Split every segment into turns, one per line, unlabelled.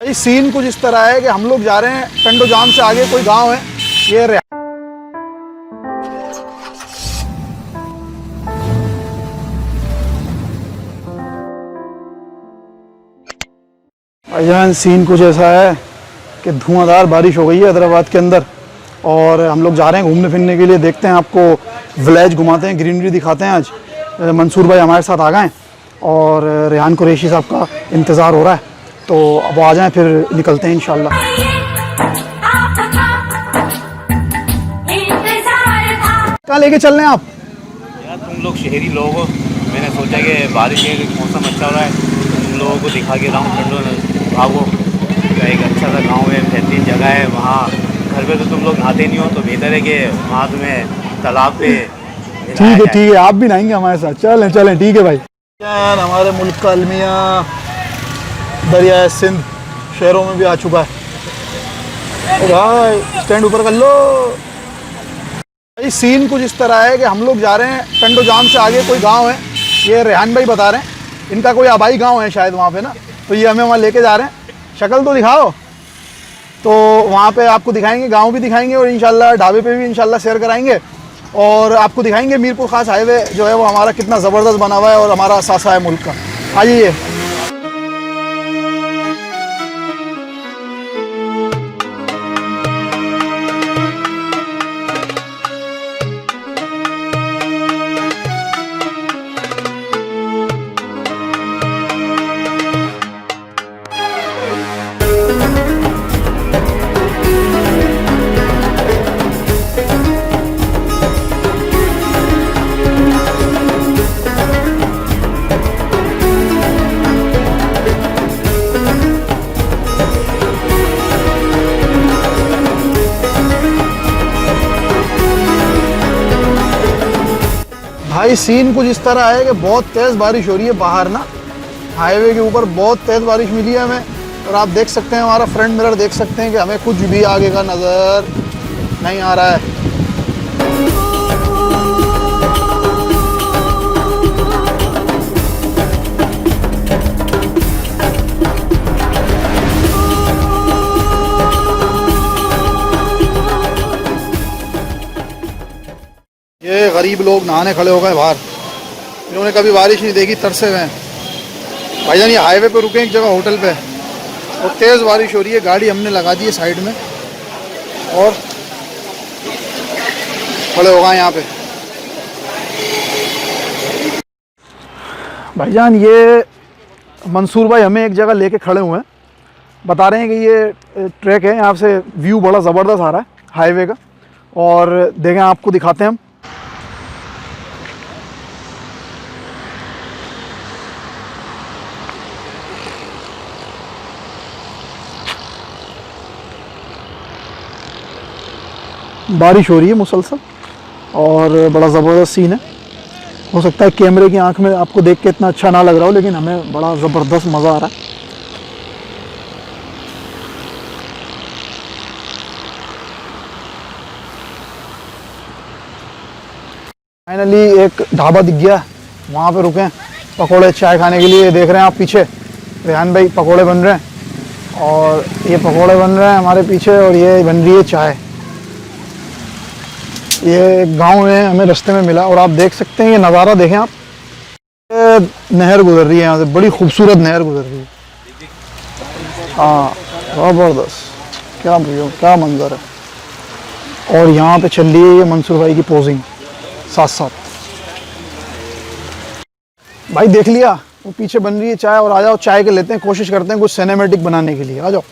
भाई सीन कुछ इस तरह है कि हम लोग जा रहे हैं टंडो जाम से आगे कोई गांव है, ये भाईजान सीन कुछ ऐसा है कि धुआंधार बारिश हो गई है हैदराबाद के अंदर और हम लोग जा रहे हैं घूमने फिरने के लिए। देखते हैं, आपको विलेज घुमाते हैं, ग्रीनरी दिखाते हैं। आज मंसूर भाई हमारे साथ आ गए और रेहान कुरैशी साहब का इंतज़ार हो रहा है, तो अब आ जाएं फिर निकलते हैं इंशाल्लाह। कहाँ लेके चल रहे हैं आप?
यार तुम लोग शहरी लोग हो, मैंने सोचा कि बारिश के मौसम अच्छा हो रहा है, तुम लोगों को दिखा के लाऊं ठंडो भागो का एक अच्छा सा गांव है, बेहतरीन जगह है। वहाँ घर पे तो तुम लोग नहाते नहीं हो, तो बेहतर है कि वहाँ तुम्हें तालाब पे
ठीक है, आप भी नहाएंगे हमारे साथ। चलें चलें, ठीक है भाई। यार हमारे मुल्क का अलमिया दरिया सिंध शहरों में भी आ चुका है। ओ भाई स्टैंड ऊपर कर लो। भाई सीन कुछ इस तरह है कि हम लोग जा रहे हैं टंडो जाम से आगे कोई गांव है, ये रेहान भाई बता रहे हैं, इनका कोई आबाई गांव है शायद वहाँ पे ना, तो ये हमें वहाँ लेके जा रहे हैं। शक्ल तो दिखाओ, तो वहाँ पे आपको दिखाएंगे, गांव भी दिखाएंगे और इंशाल्लाह ढाबे पे भी इंशाल्लाह शेयर कराएंगे और आपको दिखाएंगे मीरपुर खास हाईवे जो है वो हमारा कितना ज़बरदस्त बना हुआ है और हमारा असासा है मुल्क का। आइए। भाई सीन कुछ इस तरह है कि बहुत तेज़ बारिश हो रही है बाहर ना, हाईवे के ऊपर बहुत तेज़ बारिश मिली है हमें और आप देख सकते हैं, हमारा फ्रंट मिरर देख सकते हैं कि हमें कुछ भी आगे का नज़र नहीं आ रहा है। ये गरीब लोग नहाने खड़े हो गए बाहर, इन्होंने कभी बारिश नहीं देखी, तरसे हुए हैं। भाईजान ये हाईवे पे रुके एक जगह होटल पे और तेज़ बारिश हो रही है, गाड़ी हमने लगा दी है साइड में और खड़े हो गए यहाँ पे। भाईजान ये मंसूर भाई हमें एक जगह लेके खड़े हुए हैं, बता रहे हैं कि ये ट्रैक है, यहाँ से व्यू बड़ा ज़बरदस्त आ रहा है हाईवे का और देखें आपको दिखाते हैं हम। बारिश हो रही है मुसलसल और बड़ा ज़बरदस्त सीन है। हो सकता है कैमरे की आंख में आपको देख के इतना अच्छा ना लग रहा हो, लेकिन हमें बड़ा ज़बरदस्त मज़ा आ रहा है। फाइनली एक ढाबा दिख गया, वहाँ पे रुके हैं पकोड़े चाय खाने के लिए। देख रहे हैं आप पीछे रेहान भाई पकोड़े बन रहे हैं और ये पकोड़े बन रहे हैं हमारे पीछे और ये बन रही है चाय। ये गांव में हमें रास्ते में मिला और आप देख सकते हैं, ये नज़ारा देखें आप, नहर गुजर रही है यहाँ से, बड़ी खूबसूरत नहर गुजर रही है। हाँ ज़बरदस्त, क्या भैया क्या मंजर है। और यहाँ पे चल रही है ये मंसूर भाई की पोजिंग साथ साथ। भाई देख लिया वो पीछे बन रही है चाय और आ जाओ चाय के लेते हैं, कोशिश करते हैं कुछ सिनेमैटिक बनाने के लिए। आ जाओ।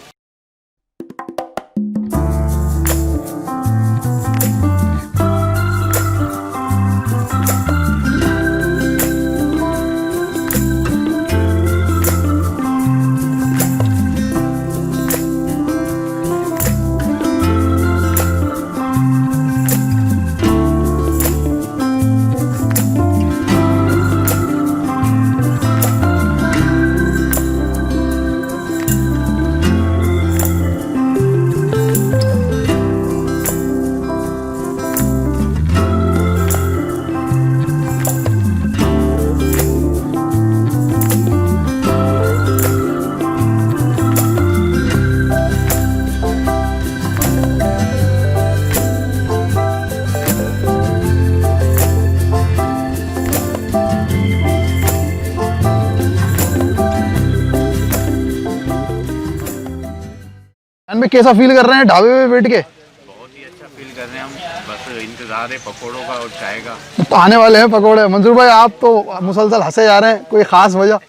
में कैसा फील कर रहे हैं ढाबे पे बैठ के?
बहुत ही अच्छा फील कर रहे हैं हम, बस इंतज़ार है पकौड़ों का और चाय का।
तो आने वाले हैं पकौड़े। मंजूर भाई आप तो मुसलसल हंसे जा रहे हैं, कोई ख़ास वजह?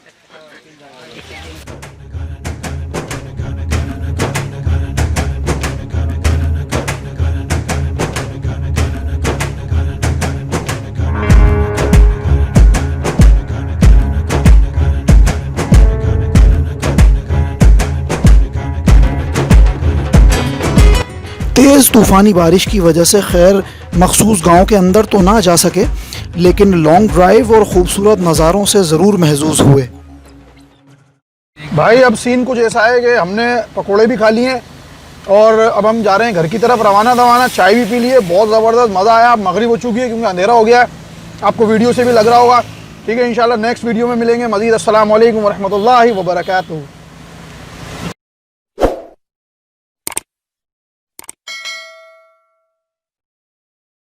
तेज़ तूफ़ानी बारिश की वजह से खैर मखसूस गांव के अंदर तो ना जा सके, लेकिन लॉन्ग ड्राइव और ख़ूबसूरत नज़ारों से ज़रूर महजूज़ हुए।
भाई अब सीन कुछ ऐसा है कि हमने पकोड़े भी खा लिए हैं और अब हम जा रहे हैं घर की तरफ रवाना दवाना। चाय भी पी लिए, बहुत ज़बरदस्त मज़ा आया। मगरिब हो चुकी है क्योंकि अंधेरा हो गया है, आपको वीडियो से भी लग रहा होगा। ठीक है, इंशाल्लाह नेक्स्ट वीडियो में मिलेंगे मज़ीद। अस्सलाम वालेकुम व रहमतुल्लाहि व बरकातुहू।